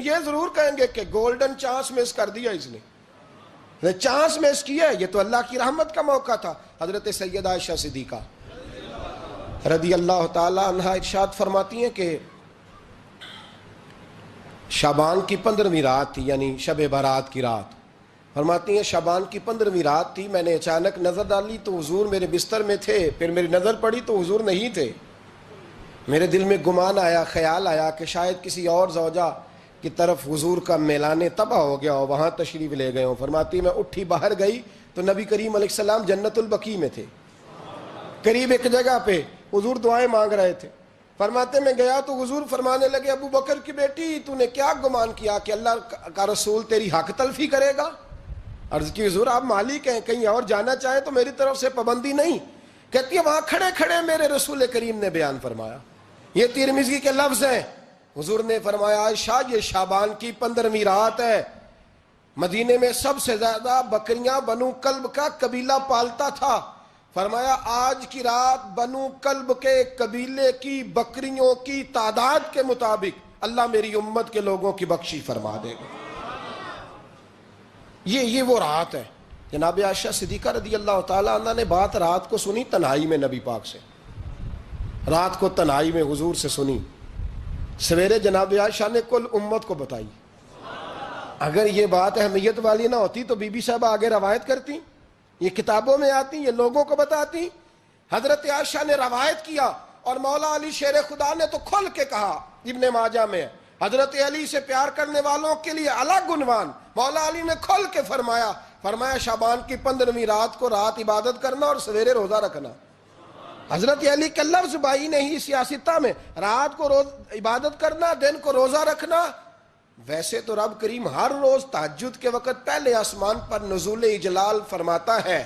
یہ ضرور کہیں گے کہ گولڈن چانس مس کر دیا اس نے، چانس مس کیا ہے، یہ تو اللہ کی رحمت کا موقع تھا۔ حضرت سیدہ عائشہ صدیقہ رضی اللہ تعالی عنہا ارشاد فرماتی ہیں کہ شعبان کی 15ویں رات تھی، یعنی شب برات کی رات۔ فرماتی ہیں شعبان کی 15ویں رات تھی، میں نے اچانک نظر ڈالی تو حضور میرے بستر میں تھے، پھر میری نظر پڑی تو حضور نہیں تھے۔ میرے دل میں گمان آیا، خیال آیا کہ شاید کسی اور زوجہ کی طرف حضور کا میلانے تباہ ہو گیا ہو، وہاں تشریف لے گئے ہوں۔ فرماتی میں اٹھی باہر گئی تو نبی کریم علیہ السلام جنت البقیع میں تھے، قریب ایک جگہ پہ حضور دعائیں مانگ رہے تھے۔ فرماتے میں گیا تو حضور فرمانے لگے ابو بکر کی بیٹی تو نے کیا گمان کیا کہ اللہ کا رسول تیری حق تلفی کرے گا؟ عرض کی حضور آپ مالک ہیں، کہیں اور جانا چاہیں تو میری طرف سے پابندی نہیں۔ کہتی ہے وہاں کھڑے کھڑے میرے رسول کریم نے بیان فرمایا، یہ ترمذی کے لفظ ہیں۔ حضور نے فرمایا عائشہ یہ شعبان کی 15ویں رات ہے، مدینے میں سب سے زیادہ بکریاں بنو کلب کا قبیلہ پالتا تھا۔ فرمایا آج کی رات بنو کلب کے قبیلے کی بکریوں کی تعداد کے مطابق اللہ میری امت کے لوگوں کی بخشش فرما دے گا۔ یہ وہ رات ہے۔ جناب عائشہ صدیقہ رضی اللہ تعالیٰ عنہ نے بات رات کو سنی تنہائی میں نبی پاک سے، رات کو تنہائی میں حضور سے سنی، سویرے جناب عائشہ نے کل امت کو بتائی۔ اگر یہ بات اہمیت والی نہ ہوتی تو بی بی صاحبہ آگے روایت کرتی، یہ کتابوں میں آتی، یہ لوگوں کو بتاتی۔ حضرت عائشہ نے روایت کیا اور مولا علی شیر خدا نے تو کھل کے کہا، ابن ماجہ میں حضرت علی سے پیار کرنے والوں کے لیے الگ عنوان، مولا علی نے کھل کے فرمایا شعبان کی 15ویں رات کو رات عبادت کرنا اور سویرے روزہ رکھنا۔ حضرت علی کا لفظ بائی نہیں سیاستہ میں، رات کو عبادت کرنا، دن کو روزہ رکھنا۔ ویسے تو رب کریم ہر روز تہجد کے وقت پہلے آسمان پر نزول اجلال فرماتا ہے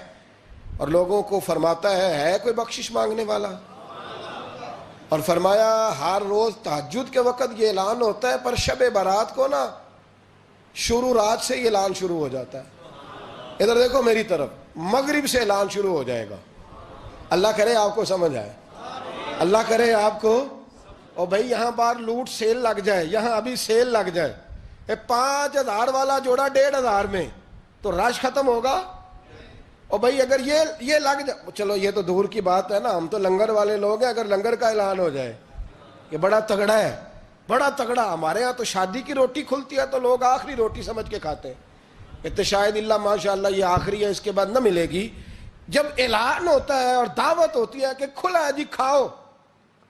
اور لوگوں کو فرماتا ہے کوئی بخشش مانگنے والا؟ اور فرمایا ہر روز تہجد کے وقت یہ اعلان ہوتا ہے، پر شب برات کو نا شروع رات سے یہ اعلان شروع ہو جاتا ہے۔ ادھر دیکھو میری طرف، مغرب سے اعلان شروع ہو جائے گا۔ اللہ کرے آپ کو سمجھ آئے، اللہ کرے آپ کو۔ اور بھائی یہاں باہر لوٹ سیل لگ جائے، یہاں ابھی سیل لگ جائے، 5000 والا جوڑا 1500 میں، تو رش ختم ہوگا؟ اور بھائی اگر یہ لگ جائے، چلو یہ تو دور کی بات ہے نا، ہم تو لنگر والے لوگ ہیں، اگر لنگر کا اعلان ہو جائے کہ بڑا تگڑا ہے، بڑا تگڑا، ہمارے ہاں تو شادی کی روٹی کھلتی ہے تو لوگ آخری روٹی سمجھ کے کھاتے ہیں، تو شاید اللہ ماشاءاللہ یہ آخری ہے، اس کے بعد نہ ملے گی۔ جب اعلان ہوتا ہے اور دعوت ہوتی ہے کہ کھلا ہے جی کھاؤ،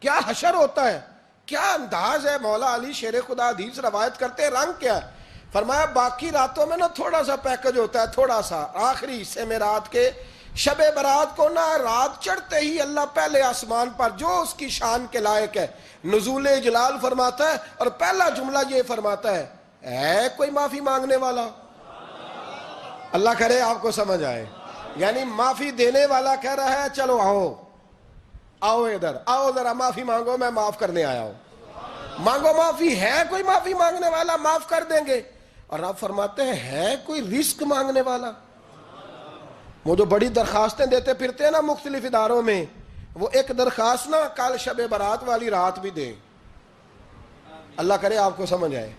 کیا حشر ہوتا ہے، کیا انداز ہے۔ مولا علی شیر خدا حدیث روایت کرتے ہیں، رنگ کیا ہے؟ فرمایا باقی راتوں میں نا تھوڑا سا پیکج ہوتا ہے، تھوڑا سا، آخری حصے میں رات کے شب برات کو نا رات چڑھتے ہی اللہ پہلے آسمان پر جو اس کی شان کے لائق ہے نزول جلال فرماتا ہے، اور پہلا جملہ یہ فرماتا ہے کوئی معافی مانگنے والا؟ اللہ کرے آپ کو سمجھ آئے، یعنی معافی دینے والا کہہ رہا ہے چلو آؤ ادھر، آؤ ذرا معافی مانگو، میں معاف کرنے آیا ہوں، مانگو معافی۔ ہے کوئی معافی مانگنے والا؟ معاف کر دیں گے۔ اور آپ فرماتے ہیں ہے کوئی رزق مانگنے والا؟ وہ جو بڑی درخواستیں دیتے پھرتے ہیں نا مختلف اداروں میں، وہ ایک درخواست نا کل شب برات والی رات بھی دیں۔ اللہ کرے آپ کو سمجھ آئے۔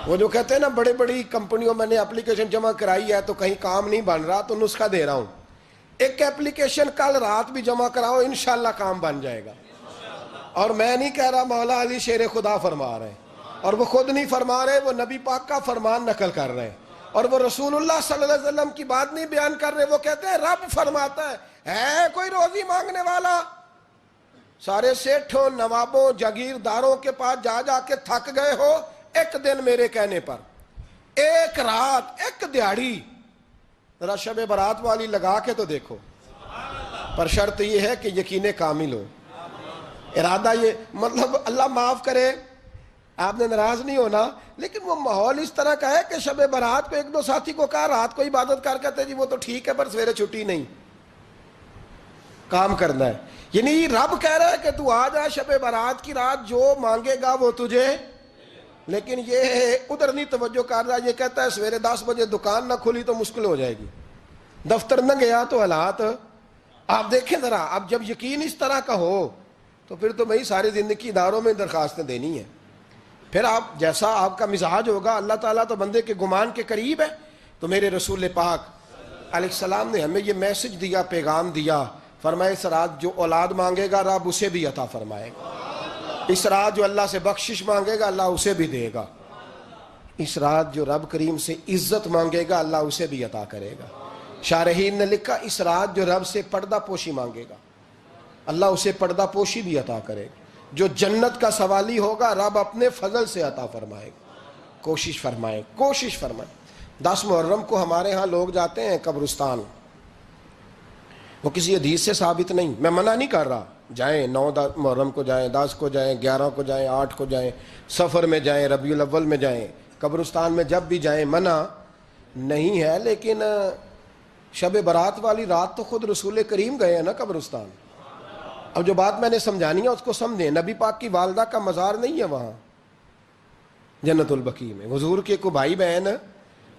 وہ جو کہتے ہیں نا بڑی بڑی کمپنیوں میں نے اپلیکیشن جمع کرائی ہے تو کہیں کام نہیں بن رہا تو نسخہ دے رہا ہوں، ایک ایپلیکیشن کل رات بھی جمع کراؤ انشاءاللہ کام بن جائے گا۔ اور میں نہیں کہہ رہا، مولا علی شیر خدا فرما رہے ہیں، اور وہ خود نہیں فرما رہے، وہ نبی پاک کا فرمان نقل کر رہے ہیں، اور وہ رسول اللہ صلی اللہ علیہ وسلم کی بات نہیں بیان کر رہے۔ وہ کہتے ہیں رب فرماتا ہے کوئی روزی مانگنے والا؟ سارے سیٹھوں، نوابوں، جاگیرداروں کے پاس جا جا کے تھک گئے ہو، ایک دن میرے کہنے پر، ایک رات، ایک دیہڑی ذرا شب برات والی لگا کے تو دیکھو، پر شرط یہ ہے کہ یقین کامل ہو، ارادہ یہ، مطلب اللہ معاف کرے آپ نے ناراض نہیں ہونا، لیکن وہ ماحول اس طرح کا ہے کہ شب برات کو ایک دو ساتھی کو کہا رات کو عبادت کر کہتے جی وہ تو ٹھیک ہے پر سویرے چھٹی نہیں، کام کرنا ہے۔ یعنی رب کہہ رہا ہے کہ تو آ جا شب برات کی رات، جو مانگے گا وہ تجھے، لیکن یہ ادھر نہیں توجہ کر رہا، یہ کہتا ہے سویرے 10 بجے دکان نہ کھلی تو مشکل ہو جائے گی، دفتر نہ گیا تو حالات آپ دیکھیں ذرا۔ اب جب یقین اس طرح کا ہو تو پھر تو بھائی ساری زندگی اداروں میں درخواستیں دینی ہیں، پھر آپ جیسا آپ کا مزاج ہوگا، اللہ تعالیٰ تو بندے کے گمان کے قریب ہے. تو میرے رسول پاک علیہ السلام نے ہمیں یہ میسج دیا، پیغام دیا، فرمایا اس رات جو اولاد مانگے گا رب اسے بھی عطا فرمائے گا. اس رات جو اللہ سے بخشش مانگے گا اللہ اسے بھی دے گا. اس رات جو رب کریم سے عزت مانگے گا اللہ اسے بھی عطا کرے گا. شارحین نے لکھا اس رات جو رب سے پردہ پوشی مانگے گا اللہ اسے پردہ پوشی بھی عطا کرے گا. جو جنت کا سوالی ہوگا رب اپنے فضل سے عطا فرمائے گا. کوشش فرمائے. 10 محرم کو ہمارے ہاں لوگ جاتے ہیں قبرستان. وہ کسی حدیث سے ثابت نہیں، میں منع نہیں کر رہا، جائیں 9 محرم کو جائیں، 10 کو جائیں، 11 کو جائیں، 8 کو جائیں، سفر میں جائیں، ربیع الاول میں جائیں، قبرستان میں جب بھی جائیں منع نہیں ہے. لیکن شب برات والی رات تو خود رسول کریم گئے ہیں نا قبرستان. اب جو بات میں نے سمجھانی ہے اس کو سمجھیں. نبی پاک کی والدہ کا مزار نہیں ہے وہاں جنت البقیع میں. حضور کے کو بھائی بہن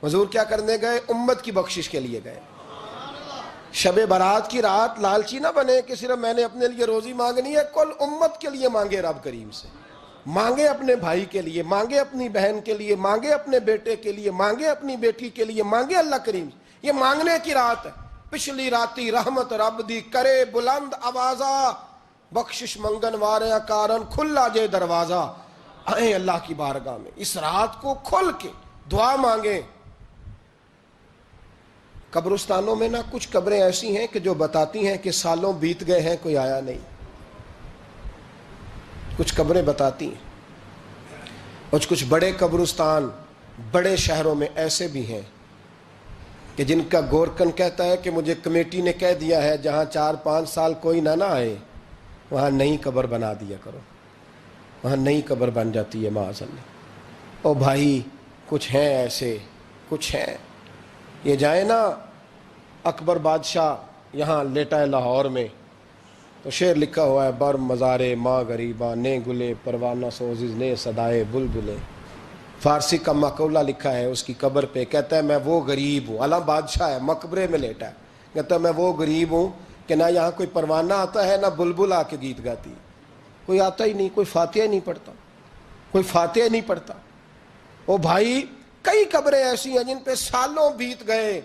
حضور کیا کرنے گئے؟ امت کی بخشش کے لیے گئے. شب برات کی رات لالچی نہ بنے کہ صرف میں نے اپنے لیے روزی مانگنی ہے، کل امت کے لیے مانگے رب کریم سے. مانگے اپنے بھائی کے لیے، مانگے اپنی بہن کے لیے، مانگے اپنے بیٹے کے لیے، مانگے اپنی بیٹی کے لیے، مانگے اللہ کریم سے. یہ مانگنے کی رات ہے. پچھلی راتی رحمت رب دی کرے بلند آوازہ، بخشش منگن واریاں کارن کھلا جے دروازہ. آئیں اللہ کی بارگاہ میں اس رات کو کھل کے دعا مانگیں. قبرستانوں میں نا کچھ قبریں ایسی ہیں کہ جو بتاتی ہیں کہ سالوں بیت گئے ہیں کوئی آیا نہیں. کچھ قبریں بتاتی ہیں. اور کچھ بڑے قبرستان بڑے شہروں میں ایسے بھی ہیں کہ جن کا گورکن کہتا ہے کہ مجھے کمیٹی نے کہہ دیا ہے جہاں 4-5 سال کوئی نہ آئے وہاں نئی قبر بنا دیا کرو. وہاں نئی قبر بن جاتی ہے معاذ اللہ. او بھائی کچھ ہیں ایسے، کچھ ہیں. یہ جائیں نا اکبر بادشاہ یہاں لیٹا ہے لاہور میں تو شعر لکھا ہوا ہے، بر مزارے ماں غریباں نے گلے پروانہ سوزز نے صدائے بلبلے. فارسی کا مقولہ لکھا ہے اس کی قبر پہ، کہتا ہے میں وہ غریب ہوں. اعلیٰ بادشاہ ہے مقبرے میں لیٹا ہے، کہتا ہے میں وہ غریب ہوں کہ نہ یہاں کوئی پروانہ آتا ہے نہ بلبل آ کے گیت گاتی ہے. کوئی آتا ہی نہیں، کوئی فاتحہ نہیں پڑھتا، کوئی فاتحہ نہیں پڑھتا. او بھائی کئی قبریں ایسی ہیں جن پہ سالوں بیت گئے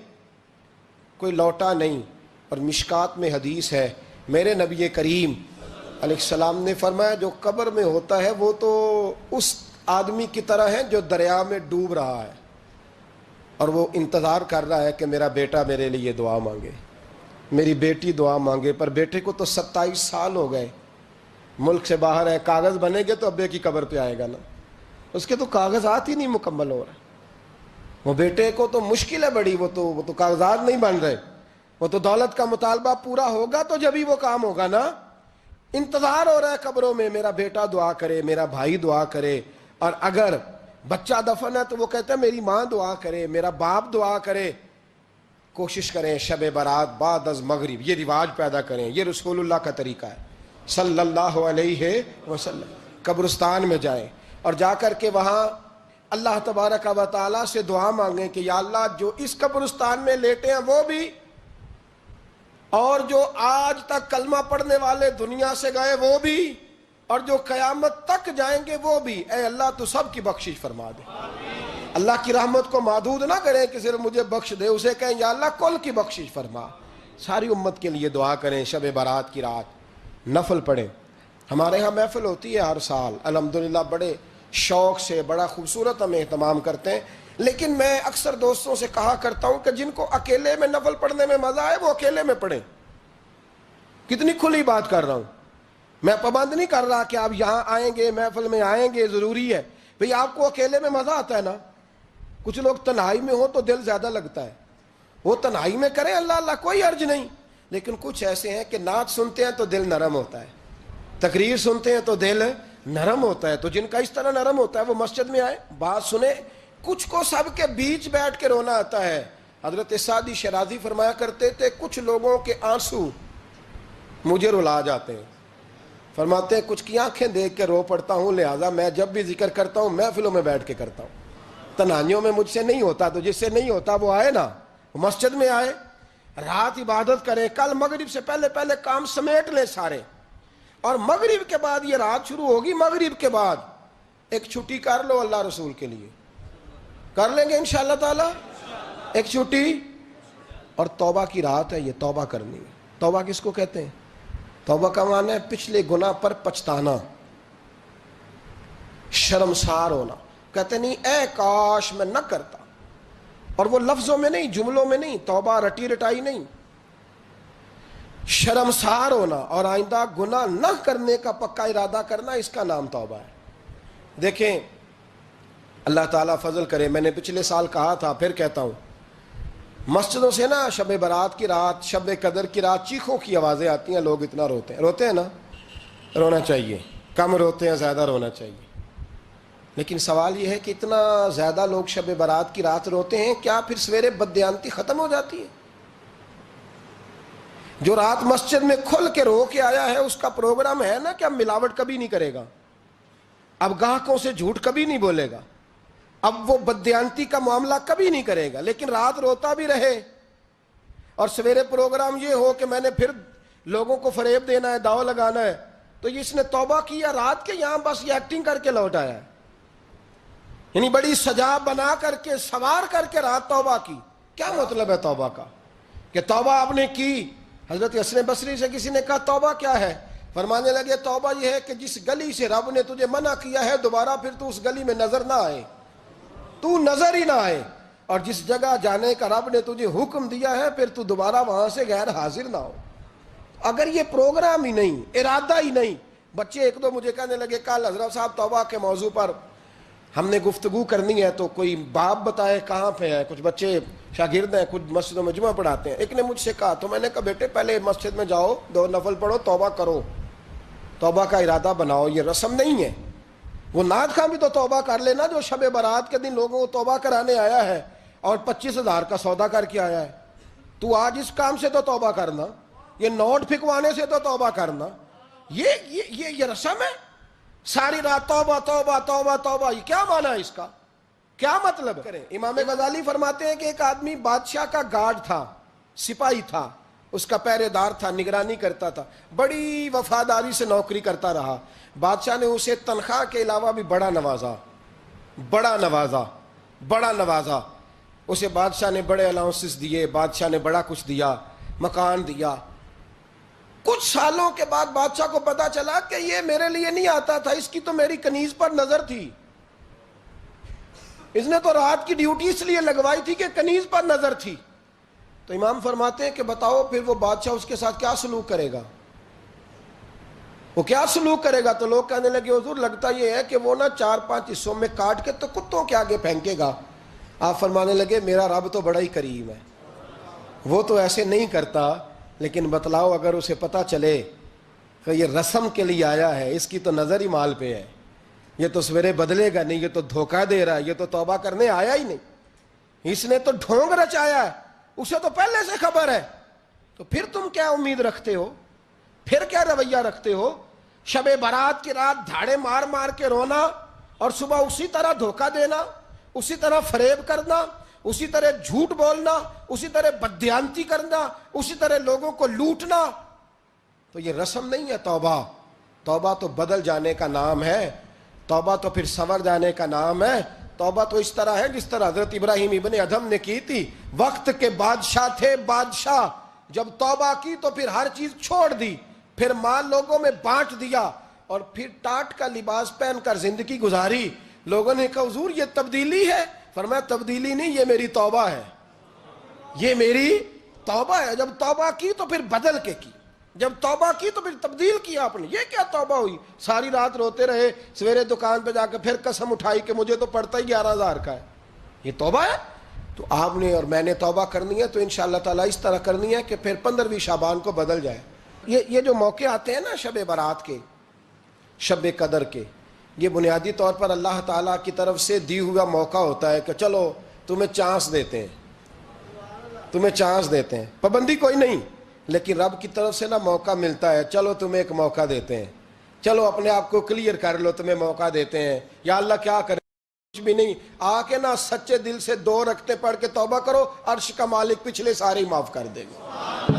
کوئی لوٹا نہیں. اور مشکات میں حدیث ہے میرے نبی کریم علیہ السلام نے فرمایا جو قبر میں ہوتا ہے وہ تو اس آدمی کی طرح ہے جو دریا میں ڈوب رہا ہے اور وہ انتظار کر رہا ہے کہ میرا بیٹا میرے لیے دعا مانگے، میری بیٹی دعا مانگے. پر بیٹے کو تو 27 سال ہو گئے، ملک سے باہر ہے. کاغذ بنے گے تو ابے کی قبر پہ آئے گا نا، اس کے تو کاغذات ہی نہیں مکمل ہو رہے. وہ بیٹے کو تو مشکل ہے بڑی، وہ تو کاغذات نہیں بن رہے. وہ تو دولت کا مطالبہ پورا ہوگا تو جب ہی وہ کام ہوگا نا. انتظار ہو رہا ہے قبروں میں میرا بیٹا دعا کرے، میرا بھائی دعا کرے. اور اگر بچہ دفن ہے تو وہ کہتا ہے میری ماں دعا کرے، میرا باپ دعا کرے. کوشش کریں شب برات بعد از مغرب یہ رواج پیدا کریں. یہ رسول اللہ کا طریقہ ہے صلی اللہ علیہ وسلم. قبرستان میں جائیں اور جا کر کے وہاں اللہ تبارک و تعالیٰ سے دعا مانگیں کہ یا اللہ جو اس قبرستان میں لیٹے ہیں وہ بھی، اور جو آج تک کلمہ پڑھنے والے دنیا سے گئے وہ بھی، اور جو قیامت تک جائیں گے وہ بھی. اے اللہ تو سب کی بخشش فرما دے. اللہ کی رحمت کو محدود نہ کریں کہ صرف مجھے بخش دے، اسے کہیں یا اللہ کل کی بخشش فرما. ساری امت کے لیے دعا کریں. شب برات کی رات نفل پڑھیں. ہمارے ہاں محفل ہوتی ہے ہر سال الحمدللہ، بڑے شوق سے بڑا خوبصورت ہم اہتمام کرتے ہیں. لیکن میں اکثر دوستوں سے کہا کرتا ہوں کہ جن کو اکیلے میں نفل پڑھنے میں مزہ آئے وہ اکیلے میں پڑھیں. کتنی کھلی بات کر رہا ہوں. میں پابند نہیں کر رہا کہ آپ یہاں آئیں گے محفل میں آئیں گے ضروری ہے. بھئی آپ کو اکیلے میں مزہ آتا ہے نا. کچھ لوگ تنہائی میں ہو تو دل زیادہ لگتا ہے، وہ تنہائی میں کریں اللہ اللہ کوئی عرض نہیں. لیکن کچھ ایسے ہیں کہ نعت سنتے ہیں تو دل نرم ہوتا ہے، تقریر سنتے ہیں تو دل نرم ہوتا ہے. تو جن کا اس طرح نرم ہوتا ہے وہ مسجد میں آئے بات سنیں. کچھ کو سب کے بیچ بیٹھ کے رونا آتا ہے. حضرت سعدی شرازی فرمایا کرتے تھے کچھ لوگوں کے آنسو مجھے رلا جاتے ہیں. فرماتے ہیں کچھ کی آنکھیں دیکھ کے رو پڑتا ہوں، لہٰذا میں جب بھی ذکر کرتا ہوں محفلوں میں بیٹھ کے کرتا ہوں. تنہائیوں میں مجھ سے نہیں ہوتا. تو جس سے نہیں ہوتا وہ آئے نا، وہ مسجد میں آئے، رات عبادت کرے. کل مغرب سے پہلے کام سمیٹ لیں سارے، اور مغرب کے بعد یہ رات شروع ہوگی. مغرب کے بعد ایک چھٹی کر لو اللہ رسول کے لیے، کر لیں گے انشاءاللہ تعالی ایک چھٹی. اور توبہ کی رات ہے یہ، توبہ کرنی ہے. توبہ کس کو کہتے ہیں؟ توبہ کا معنی ہے پچھلے گناہ پر پچھتانا، شرمسار ہونا. کہتے نہیں اے کاش میں نہ کرتا. اور وہ لفظوں میں نہیں، جملوں میں نہیں، توبہ رٹی رٹائی نہیں، شرمسار ہونا اور آئندہ گناہ نہ کرنے کا پکا ارادہ کرنا، اس کا نام توبہ ہے. دیکھیں اللہ تعالیٰ فضل کرے، میں نے پچھلے سال کہا تھا پھر کہتا ہوں، مسجدوں سے نا شب برات کی رات، شب قدر کی رات چیخوں کی آوازیں آتی ہیں، لوگ اتنا روتے ہیں نا. رونا چاہیے، کم روتے ہیں زیادہ رونا چاہیے. لیکن سوال یہ ہے کہ اتنا زیادہ لوگ شب برات کی رات روتے ہیں، کیا پھر سویرے بددیانتی ختم ہو جاتی ہے؟ جو رات مسجد میں کھل کے رو کے آیا ہے اس کا پروگرام ہے نا کہ اب ملاوٹ کبھی نہیں کرے گا، اب گاہکوں سے جھوٹ کبھی نہیں بولے گا، اب وہ بددیانتی کا معاملہ کبھی نہیں کرے گا. لیکن رات روتا بھی رہے اور سویرے پروگرام یہ ہو کہ میں نے پھر لوگوں کو فریب دینا ہے، داؤ لگانا ہے، تو اس نے توبہ کیا رات کے، یہاں بس یہ ایکٹنگ کر کے لوٹ آیا ہے. یعنی بڑی سجا بنا کر کے سوار کر کے رات توبہ کی. کیا مطلب ہے توبہ کا؟ کہ توبہ آپ نے کی. حضرت حسن بصری سے کسی نے کہا توبہ کیا ہے؟ فرمانے لگے توبہ یہ ہے کہ جس گلی سے رب نے تجھے منع کیا ہے دوبارہ پھر تو اس گلی میں نظر نہ آئے، تو نظر ہی نہ آئے. اور جس جگہ جانے کا رب نے تجھے حکم دیا ہے پھر تو دوبارہ وہاں سے غیر حاضر نہ ہو. اگر یہ پروگرام ہی نہیں، ارادہ ہی نہیں. بچے ایک دو مجھے کہنے لگے کل حضرت صاحب توبہ کے موضوع پر ہم نے گفتگو کرنی ہے تو کوئی باب بتائے کہاں پہ ہے. کچھ بچے شاگرد ہیں، کچھ مسجدوں میں جمعہ پڑھاتے ہیں. ایک نے مجھ سے کہا، تو میں نے کہا بیٹے پہلے مسجد میں جاؤ، 2 نفل پڑھو، توبہ کرو، توبہ کا ارادہ بناؤ. یہ رسم نہیں ہے. وہ نعت خواں بھی تو توبہ کر لینا جو شب برات کے دن لوگوں کو توبہ کرانے آیا ہے اور 25,000 کا سودا کر کے آیا ہے. تو آج اس کام سے تو توبہ کرنا، یہ نوٹ پھکوانے سے تو توبہ کرنا. یہ رسم ہے. ساری رات توبہ توبہ توبہ توبہ، یہ کیا معنی ہے اس کا؟ کیا مطلب کریں؟ امام غزالی فرماتے ہیں کہ ایک آدمی بادشاہ کا گارڈ تھا، سپاہی تھا، اس کا پہرے دار تھا، نگرانی کرتا تھا، بڑی وفاداری سے نوکری کرتا رہا. بادشاہ نے اسے تنخواہ کے علاوہ بھی بڑا نوازا. اسے بادشاہ نے بڑے الاؤنسز دیے، بادشاہ نے بڑا کچھ دیا، مکان دیا. کچھ سالوں کے بعد بادشاہ کو پتا چلا کہ یہ میرے لیے نہیں آتا تھا، اس کی تو میری کنیز پر نظر تھی، اس نے تو رات کی ڈیوٹی اس لیے لگوائی تھی کہ کنیز پر نظر تھی. تو امام فرماتے ہیں کہ بتاؤ پھر وہ بادشاہ اس کے ساتھ کیا سلوک کرے گا؟ وہ کیا سلوک کرے گا؟ تو لوگ کہنے لگے حضور لگتا یہ ہے کہ وہ نا 4-5 حصوں میں کاٹ کے تو کتوں کے آگے پھینکے گا. آپ فرمانے لگے میرا رب تو بڑا ہی کریم ہے، وہ تو ایسے نہیں کرتا. لیکن بتلاؤ اگر اسے پتا چلے کہ یہ رسم کے لیے آیا ہے، اس کی تو نظر ہی مال پہ ہے، یہ تو سویرے بدلے گا نہیں، یہ تو دھوکہ دے رہا ہے، یہ تو توبہ کرنے آیا ہی نہیں، اس نے تو ڈھونگ رچایا ہے، اسے تو پہلے سے خبر ہے. تو پھر تم کیا امید رکھتے ہو؟ پھر کیا رویہ رکھتے ہو؟ شب برات کی رات دھاڑے مار مار کے رونا اور صبح اسی طرح دھوکہ دینا، اسی طرح فریب کرنا، اسی طرح جھوٹ بولنا، اسی طرح بددیانتی کرنا، اسی طرح لوگوں کو لوٹنا. تو یہ رسم نہیں ہے توبہ. توبہ تو بدل جانے کا نام ہے، توبہ تو پھر سنور جانے کا نام ہے. توبہ تو اس طرح ہے جس طرح حضرت ابراہیم ابن ادھم نے کی تھی. وقت کے بادشاہ تھے، بادشاہ جب توبہ کی تو پھر ہر چیز چھوڑ دی، پھر مال لوگوں میں بانٹ دیا اور پھر ٹاٹ کا لباس پہن کر زندگی گزاری. لوگوں نے کہا حضور یہ تبدیلی ہے. فرمایا تبدیلی نہیں، یہ میری توبہ ہے، یہ میری توبہ ہے. جب توبہ کی تو پھر بدل کے کی، جب توبہ کی تو پھر تبدیل کیا آپ نے. یہ کیا توبہ ہوئی؟ ساری رات روتے رہے، سویرے دکان پہ جا کے پھر قسم اٹھائی کہ مجھے تو پڑتا ہی 11,000 کا ہے. یہ توبہ ہے؟ تو آپ نے اور میں نے توبہ کرنی ہے تو انشاءاللہ تعالیٰ اس طرح کرنی ہے کہ پھر 15ویں شعبان کو بدل جائے. یہ جو موقع آتے ہیں نا شب برات کے، شب قدر کے، یہ بنیادی طور پر اللہ تعالیٰ کی طرف سے دی ہوا موقع ہوتا ہے کہ چلو تمہیں چانس دیتے ہیں، پابندی کوئی نہیں، لیکن رب کی طرف سے نا موقع ملتا ہے، چلو تمہیں ایک موقع دیتے ہیں، چلو اپنے آپ کو کلیئر کر لو، تمہیں موقع دیتے ہیں. یا اللہ کیا کرے؟ کچھ بھی نہیں، آ کے نا سچے دل سے 2 رکعتیں پڑھ کے توبہ کرو، عرش کا مالک پچھلے سارے معاف کر دے گا.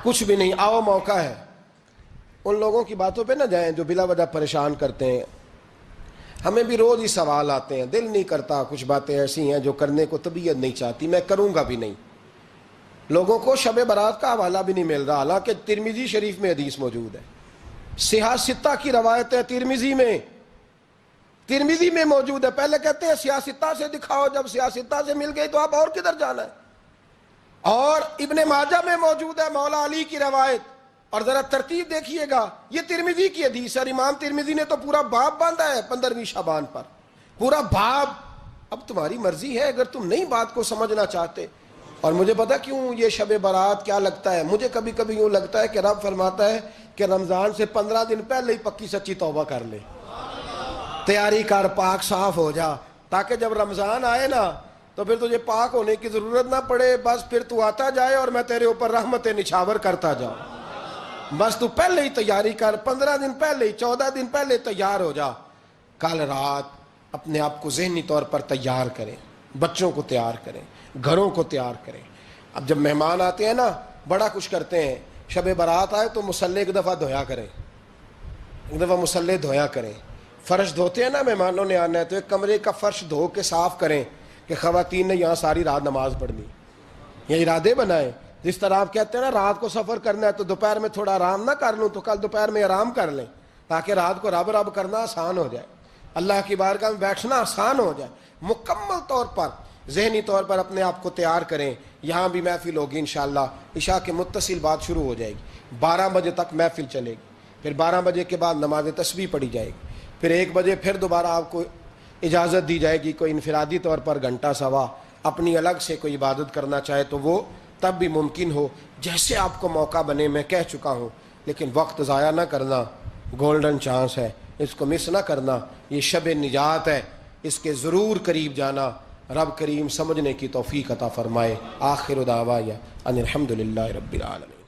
کچھ بھی نہیں، آؤ موقع ہے. ان لوگوں کی باتوں پہ نہ جائیں جو بلا وجہ پریشان کرتے ہیں. ہمیں بھی روز ہی سوال آتے ہیں، دل نہیں کرتا، کچھ باتیں ایسی ہیں جو کرنے کو طبیعت نہیں چاہتی، میں کروں گا بھی نہیں۔ لوگوں کو شب برات کا حوالہ بھی نہیں مل رہا، حالانکہ ترمذی شریف میں حدیث موجود ہے، صحاح ستہ کی روایت ہے، ترمذی میں موجود ہے۔ پہلے کہتے ہیں صحاح ستہ سے دکھاؤ، جب صحاح ستہ سے مل گئی تو اب اور کدھر جانا ہے؟ اور ابن ماجہ میں موجود ہے مولا علی کی روایت، اور ذرا ترتیب دیکھیے گا، یہ ترمذی کی حدیث ہے، امام ترمذی نے تو پورا باب باندھا ہے 15ویں شعبان پر، پورا باب۔ اب تمہاری مرضی ہے، اگر تم نئی بات کو سمجھنا چاہتے۔ اور مجھے پتا کیوں یہ شب برات کیا لگتا ہے، مجھے کبھی کبھی یوں لگتا ہے کہ رب فرماتا ہے کہ رمضان سے 15 دن پہلے ہی پکی سچی توبہ کر لے، تیاری کر، پاک صاف ہو جا، تاکہ جب رمضان آئے نا تو پھر تجھے پاک ہونے کی ضرورت نہ پڑے، بس پھر تو آتا جائے اور میں تیرے اوپر رحمتیں نچھاور کرتا جاؤں۔ بس تو پہلے ہی تیاری کر، 15 دن پہلے ہی، 14 دن پہلے تیار ہو جا۔ کل رات اپنے آپ کو ذہنی طور پر تیار کریں، بچوں کو تیار کریں، گھروں کو تیار کریں۔ اب جب مہمان آتے ہیں نا بڑا کچھ کرتے ہیں، شب برات آئے تو مصلی ایک دفعہ دھویا کریں، ایک دفعہ مصلی دھویا کریں۔ فرش دھوتے ہیں نا، مہمانوں نے آنا ہے تو ایک کمرے کا فرش دھو کے صاف کریں کہ خواتین نے یہاں ساری رات نماز پڑھنی، یہ ارادے بنائیں۔ جس طرح آپ کہتے ہیں نا رات کو سفر کرنا ہے تو دوپہر میں تھوڑا آرام نہ کر لوں تو کل دوپہر میں آرام کر لیں، تاکہ رات کو رب رب کرنا آسان ہو جائے، اللہ کی بارگاہ میں بیٹھنا آسان ہو جائے۔ مکمل طور پر ذہنی طور پر اپنے آپ کو تیار کریں۔ یہاں بھی محفل ہوگی انشاءاللہ، عشاء کے متصل بعد شروع ہو جائے گی، 12 بجے تک محفل چلے گی، پھر 12 بجے کے بعد نماز تسبیح پڑھی جائے گی، پھر 1 بجے پھر دوبارہ آپ کو اجازت دی جائے گی، کوئی انفرادی طور پر گھنٹہ سوا اپنی الگ سے کوئی عبادت کرنا چاہے تو وہ تب بھی ممکن ہو، جیسے آپ کو موقع بنے۔ میں کہہ چکا ہوں، لیکن وقت ضائع نہ کرنا، گولڈن چانس ہے، اس کو مس نہ کرنا، یہ شب نجات ہے، اس کے ضرور قریب جانا۔ رب کریم سمجھنے کی توفیق عطا فرمائے۔ آخر دعوایا ان الحمدللہ رب العالمین۔